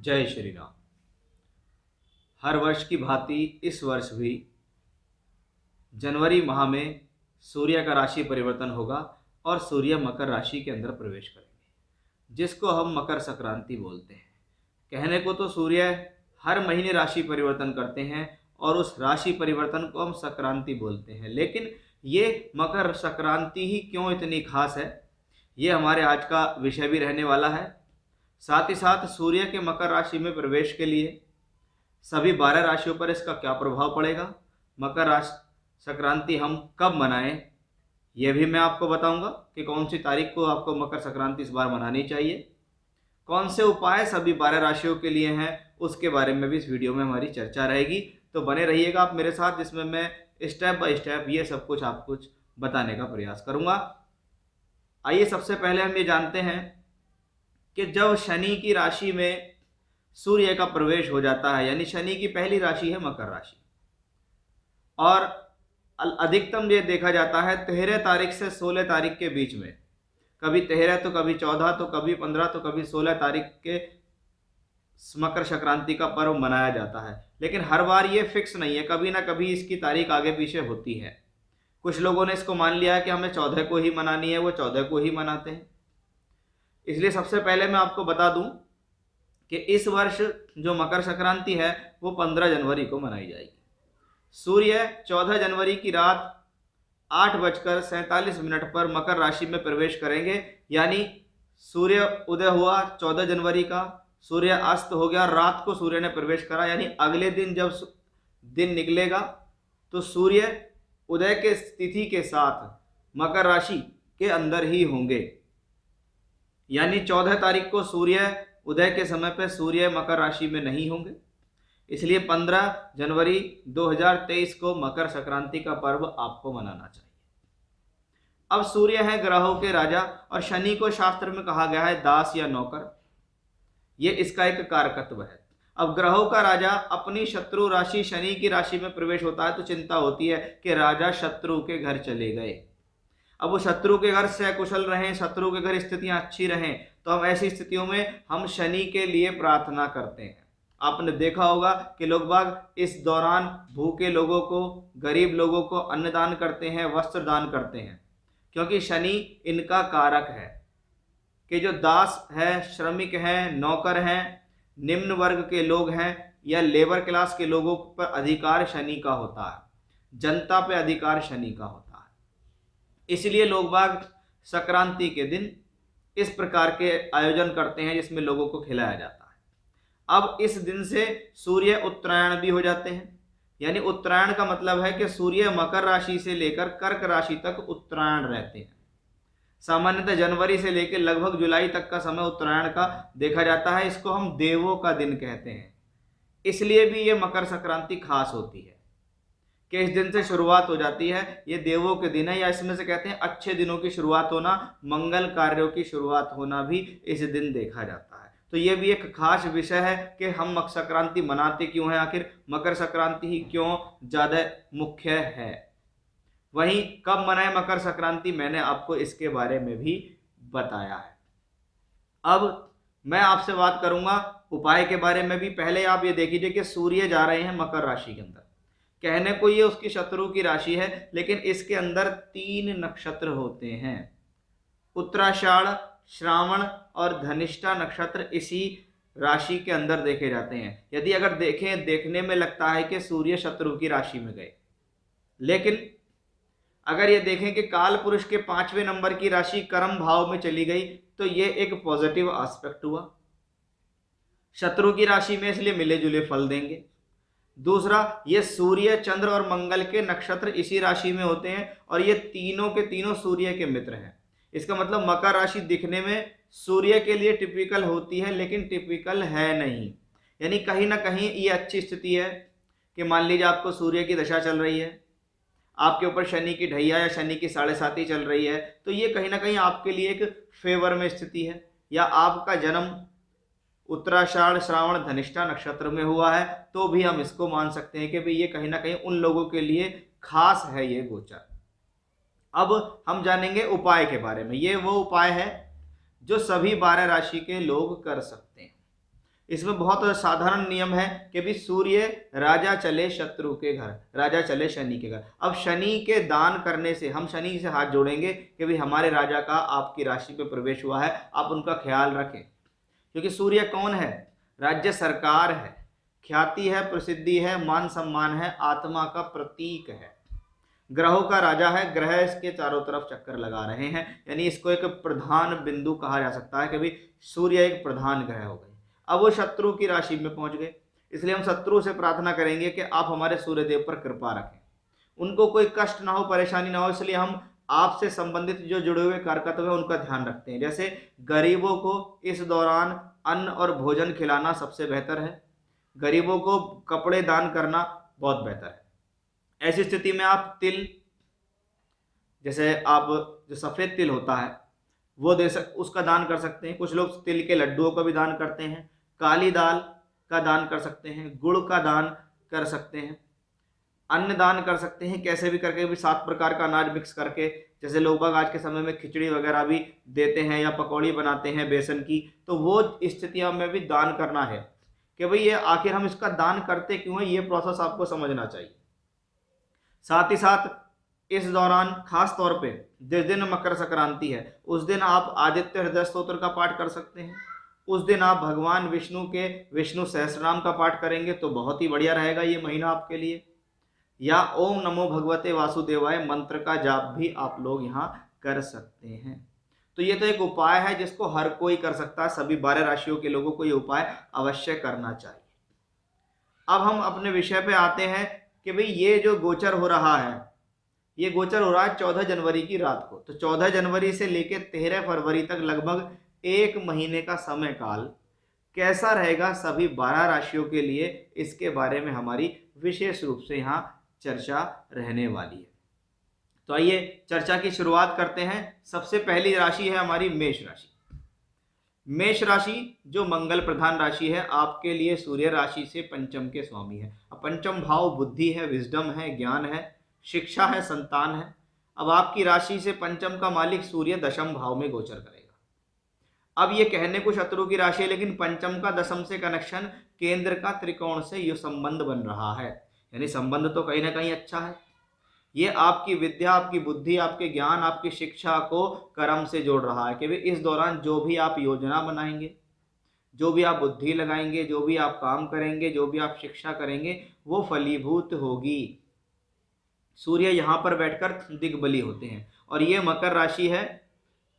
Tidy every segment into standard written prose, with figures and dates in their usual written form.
जय श्री राम। हर वर्ष की भांति इस वर्ष भी जनवरी माह में सूर्य का राशि परिवर्तन होगा और सूर्य मकर राशि के अंदर प्रवेश करेंगे, जिसको हम मकर संक्रांति बोलते हैं। कहने को तो सूर्य हर महीने राशि परिवर्तन करते हैं और उस राशि परिवर्तन को हम संक्रांति बोलते हैं, लेकिन ये मकर संक्रांति ही क्यों इतनी खास है, ये हमारे आज का विषय भी रहने वाला है। साथ ही साथ सूर्य के मकर राशि में प्रवेश के लिए सभी 12 राशियों पर इसका क्या प्रभाव पड़ेगा, मकर राशि संक्रांति हम कब मनाएं, यह भी मैं आपको बताऊंगा कि कौन सी तारीख को आपको मकर संक्रांति इस बार मनानी चाहिए, कौन से उपाय सभी 12 राशियों के लिए हैं, उसके बारे में भी इस वीडियो में हमारी चर्चा रहेगी। तो बने रहिएगा आप मेरे साथ, जिसमें मैं स्टेप बाय स्टेप ये सब कुछ आपको बताने का प्रयास करूंगा। आइए सबसे पहले हम ये जानते हैं कि जब शनि की राशि में सूर्य का प्रवेश हो जाता है, यानी शनि की पहली राशि है मकर राशि, और अधिकतम ये देखा जाता है 13 तारीख से 16 तारीख के बीच में, कभी 13 तो कभी 14 तो कभी 15 तो कभी 16 तारीख के मकर संक्रांति का पर्व मनाया जाता है। लेकिन हर बार ये फिक्स नहीं है, कभी ना कभी इसकी तारीख आगे पीछे होती है। कुछ लोगों ने इसको मान लिया है कि हमें 14 को ही मनानी है, वो 14 को ही मनाते हैं। इसलिए सबसे पहले मैं आपको बता दूं कि इस वर्ष जो मकर संक्रांति है वो 15 जनवरी को मनाई जाएगी। सूर्य 14 जनवरी की रात 8:47 पर मकर राशि में प्रवेश करेंगे, यानी सूर्य उदय हुआ 14 जनवरी का, सूर्य अस्त हो गया, रात को सूर्य ने प्रवेश करा, यानी अगले दिन जब दिन निकलेगा तो सूर्य उदय के तिथि के साथ मकर राशि के अंदर ही होंगे। यानी 14 तारीख को सूर्य उदय के समय पर सूर्य मकर राशि में नहीं होंगे, इसलिए 15 जनवरी 2023 को मकर संक्रांति का पर्व आपको मनाना चाहिए। अब सूर्य है ग्रहों के राजा, और शनि को शास्त्र में कहा गया है दास या नौकर, ये इसका एक कारकत्व है। अब ग्रहों का राजा अपनी शत्रु राशि शनि की राशि में प्रवेश होता है तो चिंता होती है कि राजा शत्रु के घर चले गए। अब वो शत्रु के घर से कुशल रहें, शत्रु के घर स्थितियां अच्छी रहें, तो हम ऐसी स्थितियों में हम शनि के लिए प्रार्थना करते हैं। आपने देखा होगा कि लोग बाग इस दौरान भूखे लोगों को, गरीब लोगों को अन्न दान करते हैं, वस्त्र दान करते हैं, क्योंकि शनि इनका कारक है कि जो दास है, श्रमिक हैं, नौकर हैं, निम्न वर्ग के लोग हैं या लेबर क्लास के लोगों पर अधिकार शनि का होता है, जनता पे अधिकार शनि का होता है। इसलिए लोग बाग संक्रांति के दिन इस प्रकार के आयोजन करते हैं जिसमें लोगों को खिलाया जाता है। अब इस दिन से सूर्य उत्तरायण भी हो जाते हैं, यानी उत्तरायण का मतलब है कि सूर्य मकर राशि से लेकर कर्क राशि तक उत्तरायण रहते हैं। सामान्यतः जनवरी से लेकर लगभग जुलाई तक का समय उत्तरायण का देखा जाता है। इसको हम देवों का दिन कहते हैं, इसलिए भी ये मकर संक्रांति खास होती है कि इस दिन से शुरुआत हो जाती है। ये देवों के दिन है, या इसमें से कहते हैं अच्छे दिनों की शुरुआत होना, मंगल कार्यों की शुरुआत होना भी इस दिन देखा जाता है। तो ये भी एक खास विषय है कि हम मकर संक्रांति मनाते क्यों हैं, आखिर मकर संक्रांति ही क्यों ज़्यादा मुख्य है। वहीं कब मनाएं मकर संक्रांति, मैंने आपको इसके बारे में भी बताया है। अब मैं आपसे बात करूंगा उपाय के बारे में भी। पहले आप ये देखिए कि सूर्य जा रहे हैं मकर राशि के अंदर, कहने को ये उसकी शत्रु की राशि है, लेकिन इसके अंदर 3 नक्षत्र होते हैं। उत्तराषाढ़, श्रावण और धनिष्ठा नक्षत्र इसी राशि के अंदर देखे जाते हैं। यदि अगर देखने में लगता है कि सूर्य शत्रु की राशि में गए, लेकिन अगर ये देखें कि काल पुरुष के 5वें नंबर की राशि कर्म भाव में चली गई तो ये एक पॉजिटिव एस्पेक्ट हुआ, शत्रु की राशि में, इसलिए मिले जुले फल देंगे। दूसरा, ये सूर्य, चंद्र और मंगल के नक्षत्र इसी राशि में होते हैं, और ये तीनों के तीनों सूर्य के मित्र हैं। इसका मतलब मकर राशि दिखने में सूर्य के लिए टिपिकल होती है, लेकिन टिपिकल है नहीं। यानी कहीं ना कहीं ये अच्छी स्थिति है कि मान लीजिए आपको सूर्य की दशा चल रही है, आपके ऊपर शनि की ढैया या शनि की 7.5 चल रही है, तो ये कहीं ना कहीं आपके लिए एक फेवर में स्थिति है। या आपका जन्म उत्तराषाढ़, श्रावण, धनिष्ठा नक्षत्र में हुआ है, तो भी हम इसको मान सकते हैं कि भाई ये कहीं ना कहीं उन लोगों के लिए खास है ये गोचर। अब हम जानेंगे उपाय के बारे में। ये वो उपाय है जो सभी 12 राशि के लोग कर सकते हैं। इसमें बहुत साधारण नियम है कि भी सूर्य राजा चले शत्रु के घर, राजा चले शनि के घर। अब शनि के दान करने से हम शनि से हाथ जोड़ेंगे कि भाई हमारे राजा का आपकी राशि पे प्रवेश हुआ है, आप उनका ख्याल रखें। क्योंकि सूर्य कौन है? राज्य सरकार है, ख्याति है, प्रसिद्धि है, मान सम्मान है, आत्मा का प्रतीक है, ग्रहों का राजा है। ग्रह इसके चारों तरफ चक्कर लगा रहे हैं, यानी इसको एक प्रधान बिंदु कहा जा सकता है कि भाई सूर्य एक प्रधान ग्रह हो गए। अब वो शत्रु की राशि में पहुंच गए, इसलिए हम शत्रु से प्रार्थना करेंगे कि आप हमारे सूर्यदेव पर कृपा रखें, उनको कोई कष्ट ना हो, परेशानी ना हो। इसलिए हम आपसे संबंधित जो जुड़े हुए कार्यकर्ता है उनका ध्यान रखते हैं। जैसे गरीबों को इस दौरान अन्न और भोजन खिलाना सबसे बेहतर है, गरीबों को कपड़े दान करना बहुत बेहतर है। ऐसी स्थिति में आप तिल, जैसे आप जो सफ़ेद तिल होता है वो उसका दान कर सकते हैं। कुछ लोग तिल के लड्डुओं का भी दान करते हैं, काली दाल का दान कर सकते हैं, गुड़ का दान कर सकते हैं, अन्न दान कर सकते हैं। कैसे भी करके भी 7 प्रकार का अनाज मिक्स करके, जैसे लोग बाग आज के समय में खिचड़ी वगैरह भी देते हैं या पकौड़ी बनाते हैं बेसन की, तो वो स्थितियों में भी दान करना है कि भाई ये आखिर हम इसका दान करते क्यों है, ये प्रोसेस आपको समझना चाहिए। साथ ही साथ इस दौरान खास तौर पे जिस दिन मकर संक्रांति है उस दिन आप आदित्य हृदय स्तोत्र का पाठ कर सकते हैं। उस दिन आप भगवान विष्णु के विष्णु सहस्रनाम का पाठ करेंगे तो बहुत ही बढ़िया रहेगा ये महीना आपके लिए। या ओम नमो भगवते वासुदेवाय मंत्र का जाप भी आप लोग यहाँ कर सकते हैं। तो ये तो एक उपाय है जिसको हर कोई कर सकता है, सभी 12 राशियों के लोगों को ये उपाय अवश्य करना चाहिए। अब हम अपने विषय पे आते हैं कि भाई ये जो गोचर हो रहा है, ये गोचर हो रहा है 14 जनवरी की रात को। तो 14 जनवरी से लेकर 13 फरवरी तक लगभग 1 महीने का समय काल कैसा रहेगा सभी 12 राशियों के लिए, इसके बारे में हमारी विशेष रूप से यहाँ चर्चा रहने वाली है। तो आइए चर्चा की शुरुआत करते हैं। सबसे पहली राशि है हमारी मेष राशि। मेष राशि जो मंगल प्रधान राशि है, आपके लिए सूर्य राशि से पंचम के स्वामी है। अब पंचम भाव बुद्धि है, विजडम है, ज्ञान है, शिक्षा है, संतान है। अब आपकी राशि से पंचम का मालिक सूर्य दशम भाव में गोचर करेगा। अब ये कहने को शत्रु की राशि है, लेकिन पंचम का दशम से कनेक्शन केंद्र का त्रिकोण से ये संबंध बन रहा है, यानी संबंध तो कहीं ना कहीं अच्छा है। ये आपकी विद्या, आपकी बुद्धि, आपके ज्ञान, आपकी शिक्षा को कर्म से जोड़ रहा है कि भाई इस दौरान जो भी आप योजना बनाएंगे, जो भी आप बुद्धि लगाएंगे, जो भी आप काम करेंगे, जो भी आप शिक्षा करेंगे, वो फलीभूत होगी। सूर्य यहाँ पर बैठकर दिग्बली होते हैं और ये मकर राशि है,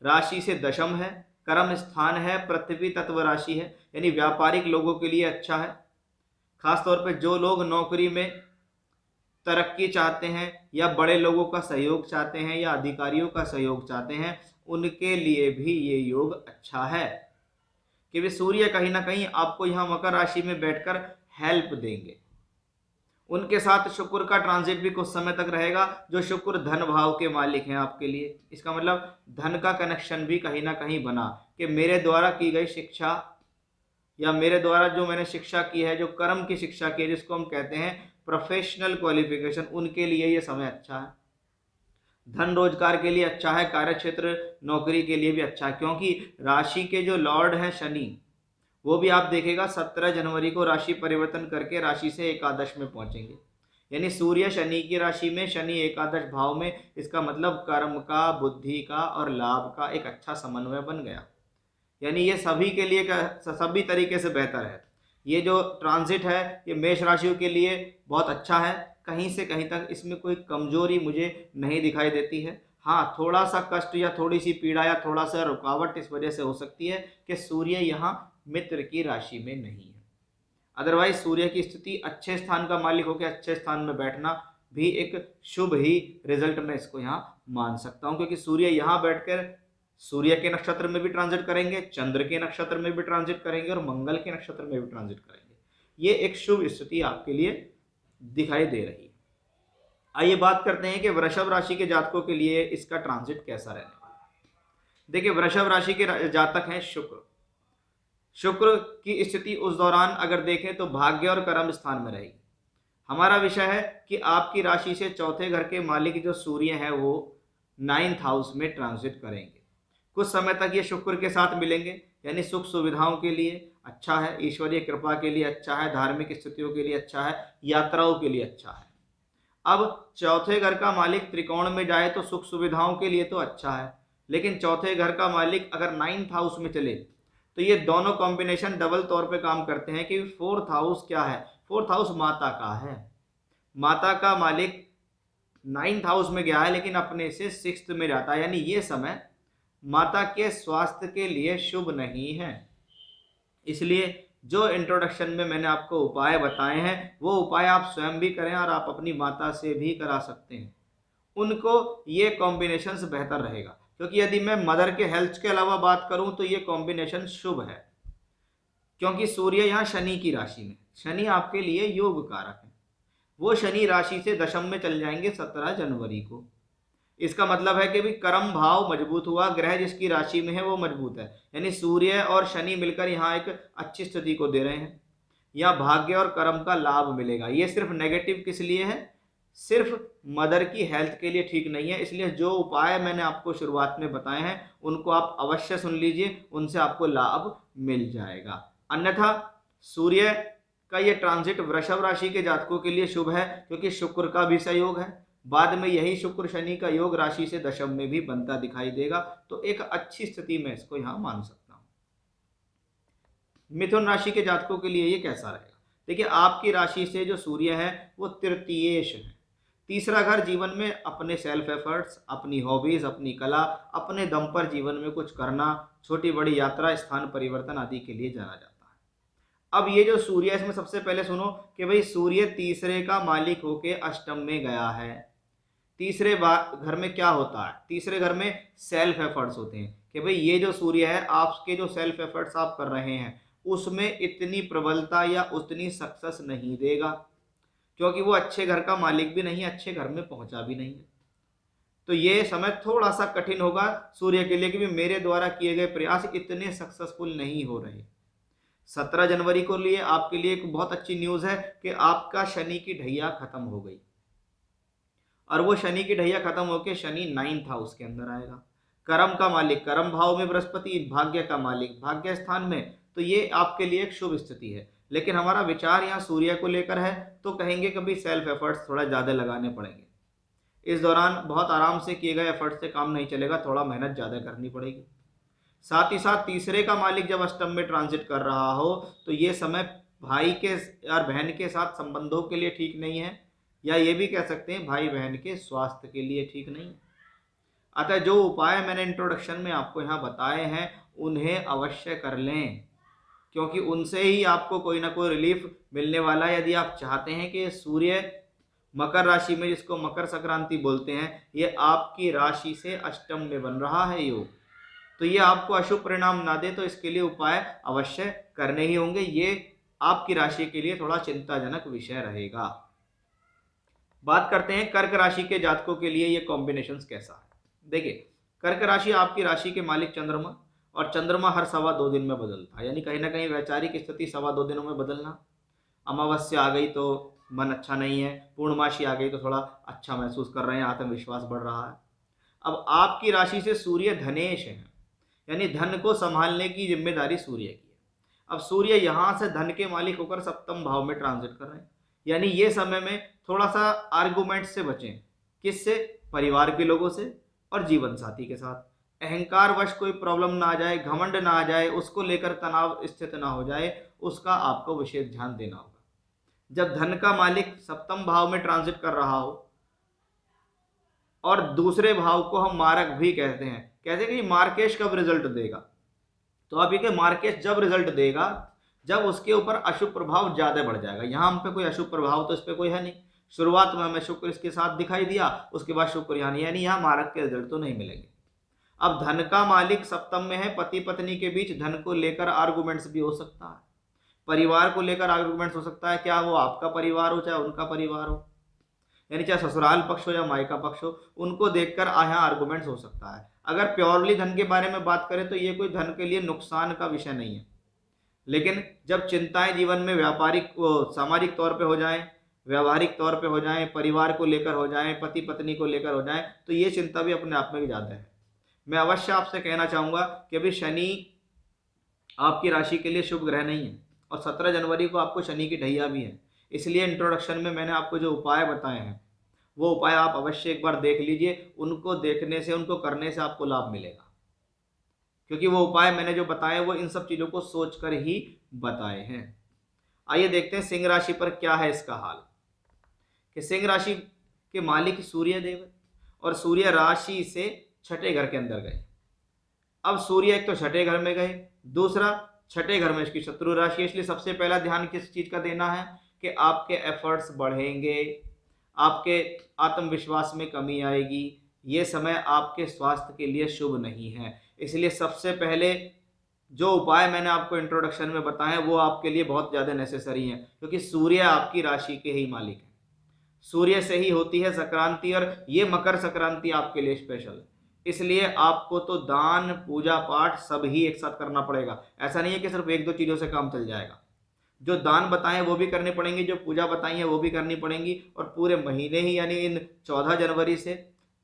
राशि से दशम है, कर्म स्थान है, पृथ्वी तत्व राशि है, यानी व्यापारिक लोगों के लिए अच्छा है। खास तौर पे जो लोग नौकरी में तरक्की चाहते हैं या बड़े लोगों का सहयोग चाहते हैं या अधिकारियों का सहयोग चाहते हैं, उनके लिए भी ये योग अच्छा है कि वे सूर्य कहीं ना कहीं आपको यहाँ मकर राशि में बैठकर हेल्प देंगे। उनके साथ शुक्र का ट्रांजिट भी कुछ समय तक रहेगा, जो शुक्र धन भाव के मालिक हैं आपके लिए। इसका मतलब धन का कनेक्शन भी कहीं ना कहीं बना कि मेरे द्वारा की गई शिक्षा या मेरे द्वारा जो मैंने शिक्षा की है, जो कर्म की शिक्षा की है, जिसको हम कहते हैं प्रोफेशनल क्वालिफिकेशन, उनके लिए ये समय अच्छा है। धन रोजगार के लिए अच्छा है, कार्यक्षेत्र नौकरी के लिए भी अच्छा है, क्योंकि राशि के जो लॉर्ड हैं शनि, वो भी आप देखेगा 17 जनवरी को राशि परिवर्तन करके राशि से एकादश में पहुंचेंगे। यानी सूर्य शनि की राशि में, शनि एकादश भाव में, इसका मतलब कर्म का, बुद्धि का और लाभ का एक अच्छा समन्वय बन गया। यानी ये सभी के लिए सभी तरीके से बेहतर है। ये जो ट्रांजिट है ये मेष राशियों के लिए बहुत अच्छा है, कहीं से कहीं तक इसमें कोई कमजोरी मुझे नहीं दिखाई देती है। हाँ, थोड़ा सा कष्ट या थोड़ी सी पीड़ा या थोड़ा सा रुकावट इस वजह से हो सकती है कि सूर्य यहाँ मित्र की राशि में नहीं है। अदरवाइज सूर्य की स्थिति अच्छे स्थान का मालिक होकर अच्छे स्थान में बैठना भी एक शुभ ही रिजल्ट मैं इसको यहाँ मान सकता हूँ, क्योंकि सूर्य यहाँ बैठकर सूर्य के नक्षत्र में भी ट्रांजिट करेंगे, चंद्र के नक्षत्र में भी ट्रांजिट करेंगे और मंगल के नक्षत्र में भी ट्रांजिट करेंगे। ये एक शुभ स्थिति आपके लिए दिखाई दे रही है। आइए बात करते हैं कि वृषभ राशि के जातकों के लिए इसका ट्रांजिट कैसा रहने वाला है। देखिए, वृषभ राशि के जातक हैं शुक्र। शुक्र की स्थिति उस दौरान अगर देखें तो भाग्य और कर्म स्थान में रहेगी। हमारा विषय है कि आपकी राशि से चौथे घर के मालिक जो सूर्य है वो 9th हाउस में ट्रांजिट करेंगे। कुछ समय तक ये शुक्र के साथ मिलेंगे, यानी सुख सुविधाओं के लिए, अच्छा है, ईश्वरीय कृपा के लिए अच्छा है, धार्मिक स्थितियों के लिए अच्छा है, यात्राओं के लिए अच्छा है। अब चौथे घर का मालिक त्रिकोण में जाए तो सुख सुविधाओं के लिए तो अच्छा है, लेकिन चौथे घर का मालिक अगर 9th हाउस में चले तो ये दोनों कॉम्बिनेशन डबल तौर पे काम करते हैं कि 4th हाउस क्या है, 4th हाउस माता का है। माता का मालिक 9th हाउस में गया है लेकिन अपने से 6th में जाता है, यानी ये समय माता के स्वास्थ्य के लिए शुभ नहीं है। इसलिए जो इंट्रोडक्शन में मैंने आपको उपाय बताए हैं वो उपाय आप स्वयं भी करें और आप अपनी माता से भी करा सकते हैं। उनको ये कॉम्बिनेशंस बेहतर रहेगा, क्योंकि यदि मैं मदर के हेल्थ के अलावा बात करूं तो ये कॉम्बिनेशन शुभ है, क्योंकि सूर्य यहाँ शनि की राशि में, शनि आपके लिए योग कारक है। वो शनि राशि से दशम में चल जाएंगे 17 जनवरी को। इसका मतलब है कि भी कर्म भाव मजबूत हुआ, ग्रह जिसकी राशि में है वो मजबूत है, यानी सूर्य और शनि मिलकर यहाँ एक अच्छी स्थिति को दे रहे हैं। यहाँ भाग्य और कर्म का लाभ मिलेगा। ये सिर्फ नेगेटिव किस लिए है, सिर्फ मदर की हेल्थ के लिए ठीक नहीं है। इसलिए जो उपाय मैंने आपको शुरुआत में बताए हैं उनको आप अवश्य सुन लीजिए, उनसे आपको लाभ मिल जाएगा। अन्यथा सूर्य का ये ट्रांजिट वृषभ राशि के जातकों के लिए शुभ है, क्योंकि शुक्र का भी सहयोग है। बाद में यही शुक्र शनि का योग राशि से दशम में भी बनता दिखाई देगा, तो एक अच्छी स्थिति में इसको यहां मान सकता हूं। मिथुन राशि के जातकों के लिए ये कैसा रहेगा? देखिए, आपकी राशि से जो सूर्य है वो तृतीयेश है। तीसरा घर जीवन में अपने सेल्फ एफर्ट्स, अपनी हॉबीज, अपनी कला, अपने दम पर जीवन में कुछ करना, छोटी बड़ी यात्रा, स्थान परिवर्तन आदि के लिए जाना जाता है। अब ये जो सूर्य, इसमें सबसे पहले सुनो कि भाई सूर्य तीसरे का मालिक होके अष्टम में गया है। तीसरे घर में क्या होता है, तीसरे घर में सेल्फ एफर्ट्स होते हैं कि भाई ये जो सूर्य है आपके जो सेल्फ एफर्ट्स आप कर रहे हैं उसमें इतनी प्रबलता या उतनी सक्सेस नहीं देगा, क्योंकि वो अच्छे घर का मालिक भी नहीं है, अच्छे घर में पहुंचा भी नहीं है। तो ये समय थोड़ा सा कठिन होगा सूर्य के लिए कि भी मेरे द्वारा किए गए प्रयास इतने सक्सेसफुल नहीं हो रहे। 17 जनवरी को लिए आपके लिए एक बहुत अच्छी न्यूज है कि आपका शनि की ढैया खत्म हो गई, और वो शनि की ढैया खत्म होकर शनि 9th हाउस के अंदर आएगा। कर्म का मालिक कर्म भाव में बृहस्पति, भाग्य का मालिक भाग्य स्थान में, तो ये आपके लिए एक शुभ स्थिति है। लेकिन हमारा विचार यहाँ सूर्य को लेकर है, तो कहेंगे कभी सेल्फ एफर्ट्स थोड़ा ज़्यादा लगाने पड़ेंगे। इस दौरान बहुत आराम से किए गए एफर्ट्स से काम नहीं चलेगा, थोड़ा मेहनत ज़्यादा करनी पड़ेगी। साथ ही साथ तीसरे का मालिक जब अष्टम में ट्रांजिट कर रहा हो तो ये समय भाई के और बहन के साथ संबंधों के लिए ठीक नहीं है, या ये भी कह सकते हैं भाई बहन के स्वास्थ्य के लिए ठीक नहीं है। अतः जो उपाय मैंने इंट्रोडक्शन में आपको यहाँ बताए हैं उन्हें अवश्य कर लें, क्योंकि उनसे ही आपको कोई ना कोई रिलीफ मिलने वाला है। यदि आप चाहते हैं कि सूर्य मकर राशि में, जिसको मकर संक्रांति बोलते हैं, ये आपकी राशि से अष्टम में बन रहा है योग, तो ये आपको अशुभ परिणाम ना दे, तो इसके लिए उपाय अवश्य करने ही होंगे। ये आपकी राशि के लिए थोड़ा चिंताजनक विषय रहेगा। बात करते हैं कर्क राशि के जातकों के लिए ये कॉम्बिनेशंस कैसा है। देखिए, कर्क राशि आपकी राशि के मालिक चंद्रमा, और चंद्रमा हर 2.25 दिन में बदलता है, यानी कहीं ना कहीं वैचारिक स्थिति 2.25 दिनों में बदलना। अमावस्या आ गई तो मन अच्छा नहीं है, पूर्णमासी आ गई तो थोड़ा अच्छा महसूस कर रहे हैं, आत्मविश्वास बढ़ रहा है। अब आपकी राशि से सूर्य धनेश है, यानी धन को संभालने की जिम्मेदारी सूर्य की है। अब सूर्य यहाँ से धन के मालिक होकर सप्तम भाव में ट्रांजिट कर रहे हैं, यानी ये समय में थोड़ा सा आर्गुमेंट से बचें। किससे? परिवार के लोगों से और जीवन साथी के साथ। अहंकार वश कोई प्रॉब्लम ना आ जाए, घमंड ना आ जाए, उसको लेकर तनाव स्थित ना हो जाए, उसका आपको विशेष ध्यान देना होगा। जब धन का मालिक सप्तम भाव में ट्रांजिट कर रहा हो, और दूसरे भाव को हम मारक भी कहते हैं, कहते हैं कि मार्केश कब रिजल्ट देगा, तो आप ये कि मार्केश जब रिजल्ट देगा जब उसके ऊपर अशुभ प्रभाव ज्यादा बढ़ जाएगा। यहाँ हम पे कोई अशुभ प्रभाव तो इस पे कोई है नहीं, शुरुआत में हमें शुक्र इसके साथ दिखाई दिया, उसके बाद शुक्र यानी यहाँ मारक के रिजल्ट तो नहीं मिलेंगे। अब धन का मालिक सप्तम में है, पति पत्नी के बीच धन को लेकर आर्गुमेंट्स भी हो सकता है, परिवार को लेकर आर्गुमेंट्स हो सकता है, क्या वो आपका परिवार हो चाहे उनका परिवार हो, यानी चाहे ससुराल पक्ष हो या मायका पक्ष हो, उनको देखकर यहाँ आर्गुमेंट्स हो सकता है। अगर प्योरली धन के बारे में बात करें तो ये कोई धन के लिए नुकसान का विषय नहीं है, लेकिन जब चिंताएं जीवन में व्यापारिक सामाजिक तौर पे हो जाएं, व्यावहारिक तौर पे हो जाएं, परिवार को लेकर हो जाएं, पति पत्नी को लेकर हो जाएं, तो ये चिंता भी अपने आप में भी ज़्यादा है। मैं अवश्य आपसे कहना चाहूँगा कि अभी शनि आपकी राशि के लिए शुभ ग्रह नहीं है, और 17 जनवरी को आपको शनि की ढैया भी है। इसलिए इंट्रोडक्शन में मैंने आपको जो उपाय बताए हैं वो उपाय आप अवश्य एक बार देख लीजिए। उनको देखने से, उनको करने से आपको लाभ मिलेगा, क्योंकि वो उपाय मैंने जो बताए वो इन सब चीज़ों को सोच कर ही बताए हैं। आइए देखते हैं सिंह राशि पर क्या है इसका हाल। कि सिंह राशि के मालिक सूर्य देव, और सूर्य राशि से छठे घर के अंदर गए। अब सूर्य एक तो छठे घर में गए, दूसरा छठे घर में इसकी शत्रु राशि है। इसलिए सबसे पहला ध्यान किस चीज का देना है कि आपके एफर्ट्स बढ़ेंगे, आपके आत्मविश्वास में कमी आएगी। ये समय आपके स्वास्थ्य के लिए शुभ नहीं है। इसलिए सबसे पहले जो उपाय मैंने आपको इंट्रोडक्शन में बताए वो आपके लिए बहुत ज़्यादा नेसेसरी हैं, क्योंकि सूर्य आपकी राशि के ही मालिक है। सूर्य से ही होती है संक्रांति, और ये मकर संक्रांति आपके लिए स्पेशल है। इसलिए आपको तो दान, पूजा पाठ सब ही एक साथ करना पड़ेगा। ऐसा नहीं है कि सिर्फ एक दो चीज़ों से काम चल जाएगा। जो दान बताएं वो भी करने पड़ेंगे, जो पूजा बताई है वो भी करनी पड़ेंगी, और पूरे महीने ही यानी इन 14 जनवरी से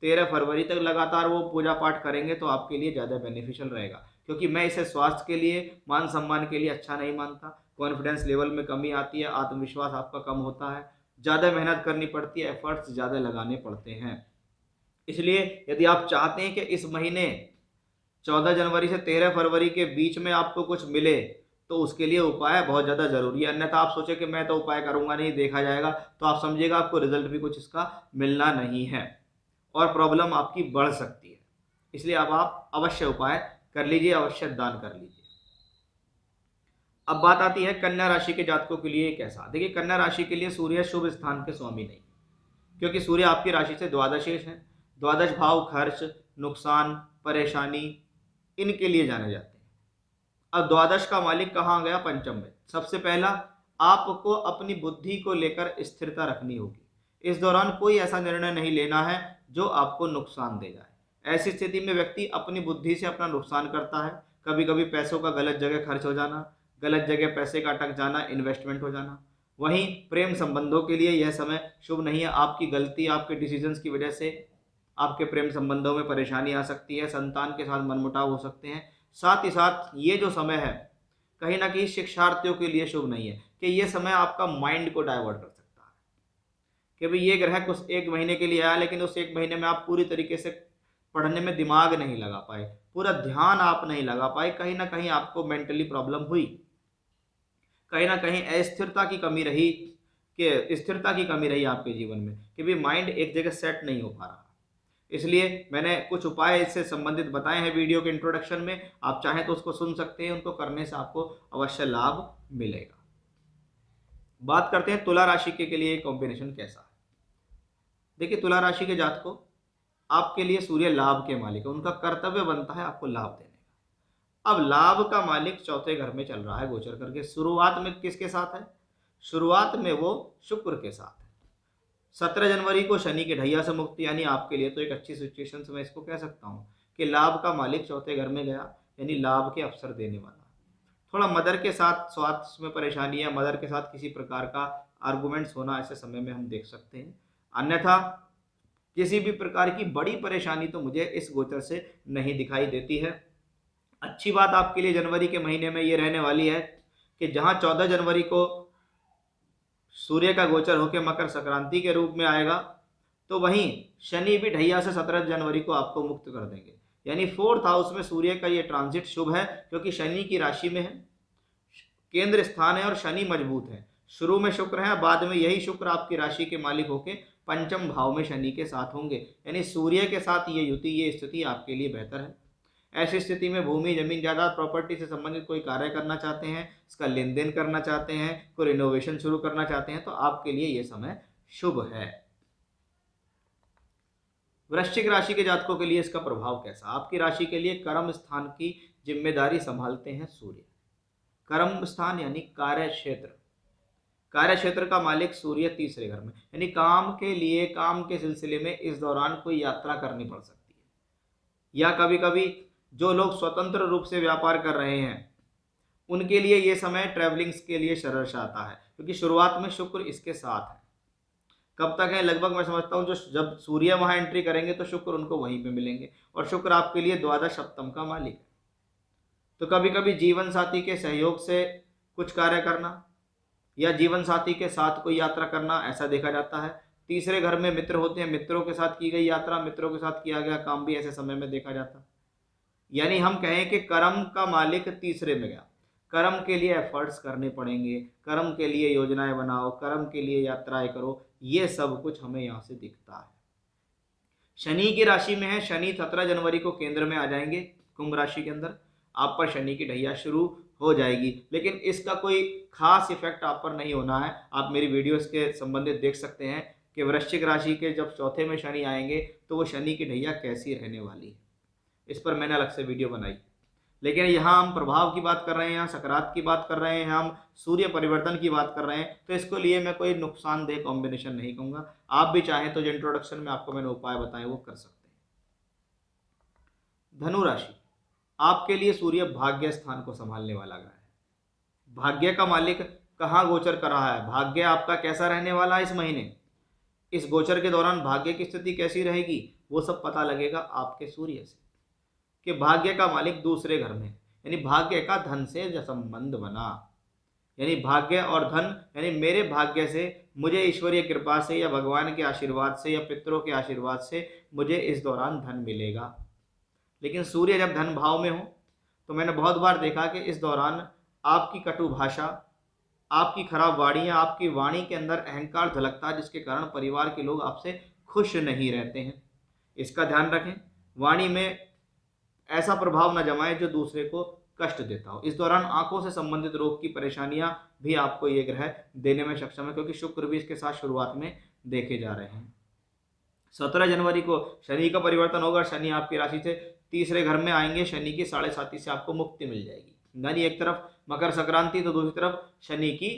13 फरवरी तक लगातार वो पूजा पाठ करेंगे तो आपके लिए ज़्यादा बेनिफिशियल रहेगा। क्योंकि मैं इसे स्वास्थ्य के लिए, मान सम्मान के लिए अच्छा नहीं मानता। कॉन्फिडेंस लेवल में कमी आती है, आत्मविश्वास आपका कम होता है, ज़्यादा मेहनत करनी पड़ती है, एफर्ट्स ज़्यादा लगाने पड़ते हैं। इसलिए यदि आप चाहते हैं कि इस महीने 14 जनवरी से 13 फरवरी के बीच में आपको कुछ मिले, तो उसके लिए उपाय बहुत ज़्यादा ज़रूरी है। अन्यथा आप सोचे कि मैं तो उपाय करूंगा नहीं, देखा जाएगा, तो आप समझिएगा आपको रिजल्ट भी कुछ इसका मिलना नहीं है, और प्रॉब्लम आपकी बढ़ सकती है। इसलिए अब आप अवश्य उपाय कर लीजिए, अवश्य दान कर लीजिए। अब बात आती है कन्या राशि के जातकों के लिए कैसा। देखिए, कन्या राशि के लिए सूर्य शुभ स्थान के स्वामी नहीं, क्योंकि सूर्य आपकी राशि से द्वादशेश है। द्वादश भाव खर्च, नुकसान, परेशानी, इनके लिए जाने जाते हैं। अब द्वादश का मालिक कहाँ गया? पंचम में। सबसे पहला, आपको अपनी बुद्धि को लेकर स्थिरता रखनी होगी। इस दौरान कोई ऐसा निर्णय नहीं लेना है जो आपको नुकसान दे जाए। ऐसी स्थिति में व्यक्ति अपनी बुद्धि से अपना नुकसान करता है। कभी कभी पैसों का गलत जगह खर्च हो जाना, गलत जगह पैसे का अटक जाना, इन्वेस्टमेंट हो जाना। वहीं प्रेम संबंधों के लिए यह समय शुभ नहीं है। आपकी गलती, आपके डिसीजंस की वजह से आपके प्रेम संबंधों में परेशानी आ सकती है, संतान के साथ मनमुटाव हो सकते हैं। साथ ही साथ ये जो समय है कहीं ना कहीं शिक्षार्थियों के लिए शुभ नहीं है, कि ये समय आपका माइंड को डाइवर्ट कर सकता है। कि भाई ये ग्रह कुछ एक महीने के लिए आया, लेकिन उस एक महीने में आप पूरी तरीके से पढ़ने में दिमाग नहीं लगा पाए, पूरा ध्यान आप नहीं लगा पाए, कहीं ना कहीं आपको मेंटली प्रॉब्लम हुई, कहीं ना कहीं अस्थिरता की कमी रही, कि स्थिरता की कमी रही आपके जीवन में, कि भी माइंड एक जगह सेट नहीं हो पा रहा। इसलिए मैंने कुछ उपाय इससे संबंधित बताए हैं वीडियो के इंट्रोडक्शन में, आप चाहें तो उसको सुन सकते हैं। उनको करने से आपको अवश्य लाभ मिलेगा। बात करते हैं तुला राशि के लिए कॉम्बिनेशन कैसा है। देखिए, तुला राशि के जातकों, आपके लिए सूर्य लाभ के मालिक है। उनका कर्तव्य बनता है आपको लाभ देने का। अब लाभ का मालिक चौथे घर में चल रहा है गोचर करके। शुरुआत में किसके साथ है? शुरुआत में वो शुक्र के साथ है। 17 जनवरी को शनि के ढैया से मुक्ति, यानी आपके लिए तो एक अच्छी सिचुएशन से मैं इसको कह सकता हूँ कि लाभ का मालिक चौथे घर में गया, यानी लाभ के अवसर देने वाला। थोड़ा मदर के साथ स्वास्थ्य में परेशानी है, मदर के साथ किसी प्रकार का आर्गुमेंट्स होना ऐसे समय में हम देख सकते हैं। अन्यथा किसी भी प्रकार की बड़ी परेशानी तो मुझे इस गोचर से नहीं दिखाई देती है। अच्छी बात आपके लिए जनवरी के महीने में ये रहने वाली है कि जहाँ 14 जनवरी को सूर्य का गोचर होकर मकर संक्रांति के रूप में आएगा, तो वहीं शनि भी ढैया से 17 जनवरी को आपको मुक्त कर देंगे। यानी फोर्थ हाउस में सूर्य का ये ट्रांजिट शुभ है, क्योंकि शनि की राशि में है, केंद्र स्थान है, और शनि मजबूत है। शुरू में शुक्र है, बाद में यही शुक्र आपकी राशि के मालिक होके पंचम भाव में शनि के साथ होंगे। यानी सूर्य के साथ ये युति, ये स्थिति आपके लिए बेहतर है। ऐसी स्थिति में भूमि, जमीन, जायदाद, प्रॉपर्टी से संबंधित कोई कार्य करना चाहते हैं, इसका लेन देन करना चाहते हैं, कोई रिनोवेशन शुरू करना चाहते हैं, तो आपके लिए ये समय शुभ है। वृश्चिक राशि के जातकों के लिए इसका प्रभाव कैसा? आपकी राशि के लिए कर्म स्थान की जिम्मेदारी संभालते हैं सूर्य। कर्म स्थान यानी कार्य क्षेत्र। कार्य क्षेत्र का मालिक सूर्य तीसरे घर में, यानी काम के लिए, काम के सिलसिले में इस दौरान कोई यात्रा करनी पड़ सकती है, या कभी कभी जो लोग स्वतंत्र रूप से व्यापार कर रहे हैं उनके लिए ये समय ट्रैवलिंग्स के लिए सरस आता है, क्योंकि शुरुआत में शुक्र इसके साथ है। कब तक है? लगभग मैं समझता हूँ जो जब सूर्य वहां एंट्री करेंगे तो शुक्र उनको वहीं पे मिलेंगे, और शुक्र आपके लिए द्वादश सप्तम का मालिक है। तो कभी कभी जीवन साथी के सहयोग से कुछ कार्य करना या जीवन साथी के साथ कोई यात्रा करना, ऐसा देखा जाता है। तीसरे घर में मित्र होते हैं, मित्रों के साथ की गई यात्रा, मित्रों के साथ किया गया काम भी ऐसे समय में देखा जाता है। यानी हम कहें कि कर्म का मालिक तीसरे में गया। कर्म के लिए एफर्ट्स करने पड़ेंगे, कर्म के लिए योजनाएं बनाओ, कर्म के लिए यात्राएं करो, ये सब कुछ हमें यहाँ से दिखता है। शनि की राशि में है, शनि 17 जनवरी को केंद्र में आ जाएंगे, कुंभ राशि के अंदर आप पर शनि की ढैया शुरू हो जाएगी। लेकिन इसका कोई खास इफेक्ट आप पर नहीं होना है। आप मेरी वीडियोस के संबंधित देख सकते हैं कि वृश्चिक राशि के जब चौथे में शनि आएंगे तो वो शनि की ढैया कैसी रहने वाली है, इस पर मैंने अलग से वीडियो बनाई। लेकिन यहाँ हम प्रभाव की बात कर रहे हैं, यहाँ सकारात्मक की बात कर रहे हैं, हम सूर्य परिवर्तन की बात कर रहे हैं, तो इसको लिए मैं कोई नुकसानदेह कॉम्बिनेशन नहीं कहूँगा। आप भी चाहें तो जो इंट्रोडक्शन में आपको मैंने उपाय बताए वो कर सकते हैं। धनु राशि, आपके लिए सूर्य भाग्य स्थान को संभालने वाला ग्रह है। भाग्य का मालिक कहाँ गोचर कर रहा है, भाग्य आपका कैसा रहने वाला है इस महीने, इस गोचर के दौरान भाग्य की स्थिति कैसी रहेगी, वो सब पता लगेगा आपके सूर्य से कि भाग्य का मालिक दूसरे घर में, यानी भाग्य का धन से जो संबंध बना, यानी भाग्य और धन, यानी मेरे भाग्य से, मुझे ईश्वरीय कृपा से या भगवान के आशीर्वाद से या पितरों के आशीर्वाद से मुझे इस दौरान धन मिलेगा। लेकिन सूर्य जब धन भाव में हो तो मैंने बहुत बार देखा कि इस दौरान आपकी कटु भाषा, आपकी खराब वाणी या आपकी वाणी के अंदर अहंकार झलकता है, जिसके कारण परिवार के लोग आपसे खुश नहीं रहते हैं। इसका ध्यान रखें, वाणी में ऐसा प्रभाव न जमाएं जो दूसरे को कष्ट देता हो। इस दौरान आंखों से संबंधित रोग की परेशानियां भी आपको ये ग्रह देने में सक्षम है, क्योंकि शुक्र भी इसके साथ शुरुआत में देखे जा रहे हैं। 17 जनवरी को शनि का परिवर्तन होगा, शनि आपकी राशि से तीसरे घर में आएंगे, शनि की 7.5 से आपको मुक्ति मिल जाएगी। यानी एक तरफ मकर संक्रांति तो दूसरी तरफ शनि की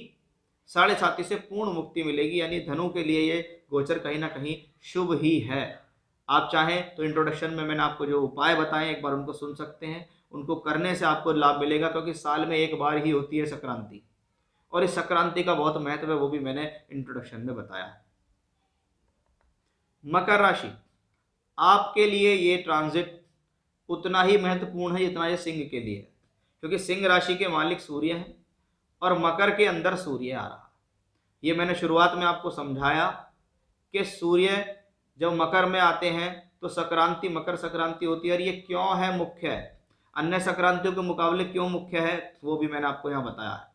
7.5 से पूर्ण मुक्ति मिलेगी। यानी धनु के लिए ये गोचर कहीं ना कहीं शुभ ही है। आप चाहें तो इंट्रोडक्शन में मैंने आपको जो उपाय बताए एक बार उनको सुन सकते हैं, उनको करने से आपको लाभ मिलेगा, क्योंकि साल में एक बार ही होती है संक्रांति, और इस संक्रांति का बहुत महत्व है, वो भी मैंने इंट्रोडक्शन में बताया है। मकर राशि, आपके लिए ये ट्रांजिट उतना ही महत्वपूर्ण है जितना ये सिंह के लिए है, क्योंकि सिंह राशि के मालिक सूर्य हैं और मकर के अंदर सूर्य आ रहा है। ये मैंने शुरुआत में आपको समझाया कि सूर्य जब मकर में आते हैं तो संक्रांति मकर संक्रांति होती है, और ये क्यों है मुख्य है, अन्य संक्रांतियों के मुकाबले क्यों मुख्य है, वो भी मैंने आपको यहाँ बताया है।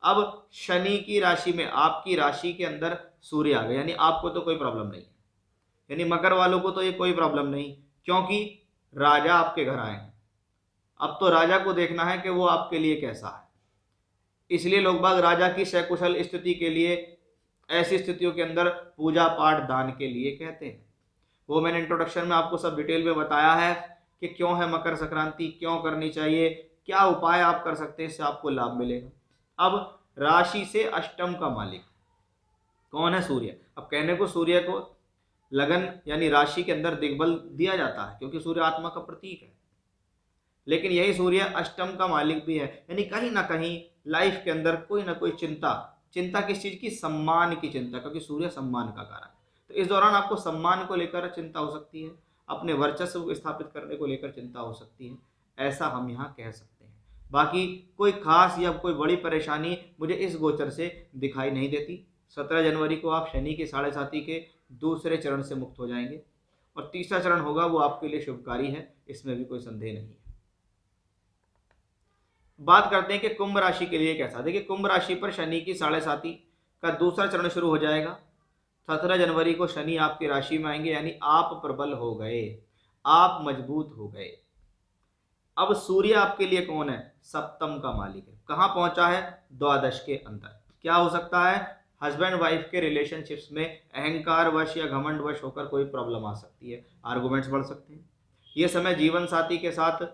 अब शनि की राशि में आपकी राशि के अंदर सूर्य आ गए, यानी आपको तो कोई प्रॉब्लम नहीं, यानी मकर वालों को तो ये कोई प्रॉब्लम नहीं, क्योंकि राजा आपके घर आए हैं। अब तो राजा को देखना है कि वो आपके लिए कैसा है, इसलिए लोग बाग राजा की सकुशल स्थिति के लिए ऐसी स्थितियों के अंदर पूजा पाठ दान के लिए कहते हैं। वो मैंने इंट्रोडक्शन में आपको सब डिटेल में बताया है कि क्यों है मकर संक्रांति, क्यों करनी चाहिए, क्या उपाय आप कर सकते हैं, इससे आपको लाभ मिलेगा। अब राशि से अष्टम का मालिक कौन है, सूर्य। अब कहने को सूर्य को लगन यानी राशि के अंदर दिग्बल दिया जाता है, क्योंकि सूर्य आत्मा का प्रतीक है, लेकिन यही सूर्य अष्टम का मालिक भी है। यानी कहीं ना कहीं लाइफ के अंदर कोई ना कोई चिंता किस चीज़ की, सम्मान की चिंता, क्योंकि सूर्य सम्मान का कारक है। तो इस दौरान आपको सम्मान को लेकर चिंता हो सकती है, अपने वर्चस्व को स्थापित करने को लेकर चिंता हो सकती है, ऐसा हम यहाँ कह सकते हैं। बाकी कोई खास या कोई बड़ी परेशानी मुझे इस गोचर से दिखाई नहीं देती। 17 जनवरी को आप शनि के 7.5 के दूसरे चरण से मुक्त हो जाएंगे, और तीसरा चरण होगा वो आपके लिए शुभकारी है, इसमें भी कोई संदेह नहीं है। बात करते हैं कि कुंभ राशि के लिए कैसा। देखिए, कुंभ राशि पर शनि की 7.5 का दूसरा चरण शुरू हो जाएगा। 17 जनवरी को शनि आपकी राशि में आएंगे, यानी आप प्रबल हो गए, आप मजबूत हो गए। अब सूर्य आपके लिए कौन है, सप्तम का मालिक है। कहाँ पहुंचा है, द्वादश के अंदर। क्या हो सकता है, हस्बैंड वाइफ के रिलेशनशिप्स में अहंकार वश या घमंड वश होकर कोई प्रॉब्लम आ सकती है, आर्गुमेंट्स बढ़ सकते हैं। ये समय जीवन साथी के साथ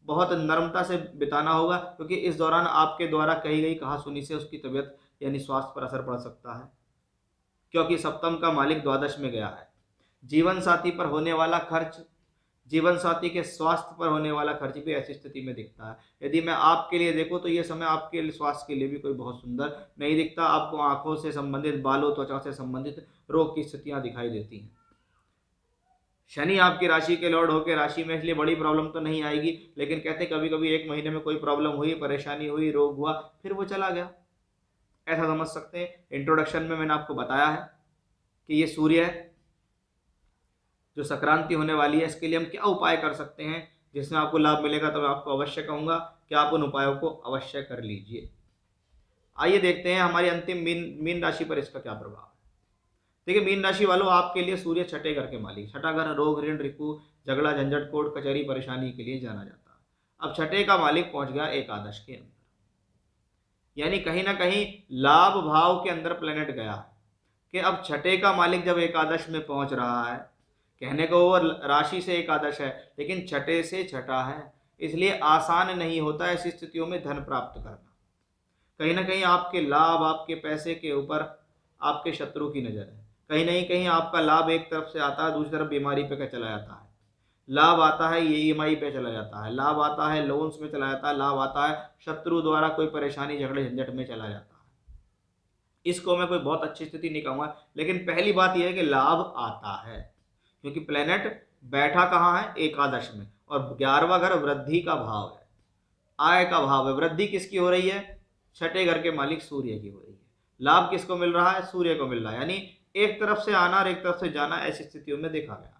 बहुत नम्रता से बिताना होगा, क्योंकि इस दौरान आपके द्वारा कही गई कहासुनी से उसकी तबीयत यानी स्वास्थ्य पर असर पड़ सकता है, क्योंकि सप्तम का मालिक द्वादश में गया है। जीवन साथी पर होने वाला खर्च, जीवन साथी के स्वास्थ्य पर होने वाला खर्च भी ऐसी स्थिति में दिखता है। यदि मैं आपके लिए देखूं तो ये समय आपके लिए स्वास्थ्य के लिए भी कोई बहुत सुंदर नहीं दिखता। आपको आंखों से संबंधित, बालों त्वचा से संबंधित रोग की स्थितियां दिखाई देती हैं। शनि आपकी राशि के लॉर्ड होकर राशि में, इसलिए बड़ी प्रॉब्लम तो नहीं आएगी, लेकिन कहते कभी कभी एक महीने में कोई प्रॉब्लम हुई, परेशानी हुई, रोग हुआ, फिर वो चला गया, ऐसा समझ सकते हैं। इंट्रोडक्शन में मैंने आपको बताया है कि ये सूर्य है, जो संक्रांति होने वाली है, इसके लिए हम क्या उपाय कर सकते हैं जिसमें आपको लाभ मिलेगा, तो मैं आपको अवश्य कहूंगा कि आप उन उपायों को अवश्य कर लीजिए। आइए देखते हैं हमारी अंतिम मीन राशि पर इसका क्या प्रभाव है। देखिए मीन राशि वालों, आपके लिए सूर्य छठे घर के मालिक, छठा घर रोग ऋण रिपु झगड़ा झंझट कोर्ट कचहरी परेशानी के लिए जाना जाता है। अब छठे का मालिक पहुंच गया एकादश के अंदर, यानी कहीं ना कहीं लाभ भाव के अंदर प्लेनेट गया है कि अब छठे का मालिक जब एकादश में पहुंच रहा है, कहने को वो राशि से एकादश है लेकिन छठे से छठा है, इसलिए आसान नहीं होता ऐसी स्थितियों में धन प्राप्त करना। कहीं ना कहीं आपके लाभ, आपके पैसे के ऊपर आपके शत्रु की नज़र है। कहीं नहीं कहीं आपका लाभ एक तरफ से आता है, दूसरी तरफ बीमारी पे चला जाता है। लाभ आता है ये ईएमआई पे चला जाता है, लाभ आता है लोन्स में चला जाता है, लाभ आता है शत्रु द्वारा कोई परेशानी झगड़े झंझट में चला जाता है। इसको मैं कोई बहुत अच्छी स्थिति नहीं कहूँगा, लेकिन पहली बात यह है कि लाभ आता है, क्योंकि प्लेनेट बैठा कहाँ है, एकादश में, और 11वां घर वृद्धि का भाव है, आय का भाव है। वृद्धि किसकी हो रही है, छठे घर के मालिक सूर्य की हो रही है। लाभ किसको मिल रहा है, सूर्य को मिल रहा है, यानी एक तरफ से आना और एक तरफ से जाना, ऐसी स्थितियों में देखा गया।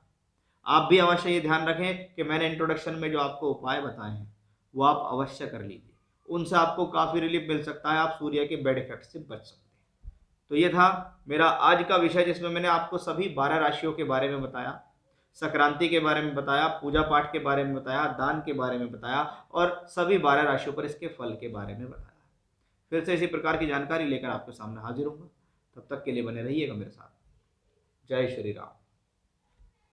आप भी अवश्य ये ध्यान रखें कि मैंने इंट्रोडक्शन में जो आपको उपाय बताए हैं वो आप अवश्य कर लीजिए, उनसे आपको काफ़ी रिलीफ मिल सकता है, आप सूर्य के बैड इफेक्ट से बच सकते हैं। तो ये था मेरा आज का विषय, जिसमें मैंने आपको सभी 12 राशियों के बारे में बताया, संक्रांति के बारे में बताया, पूजा पाठ के बारे में बताया, दान के बारे में बताया, और सभी 12 राशियों पर इसके फल के बारे में बताया। फिर से इसी प्रकार की जानकारी लेकर आपके सामने हाजिर होऊंगा, तब तक के लिए बने रहिएगा मेरे साथ। जय श्री राम।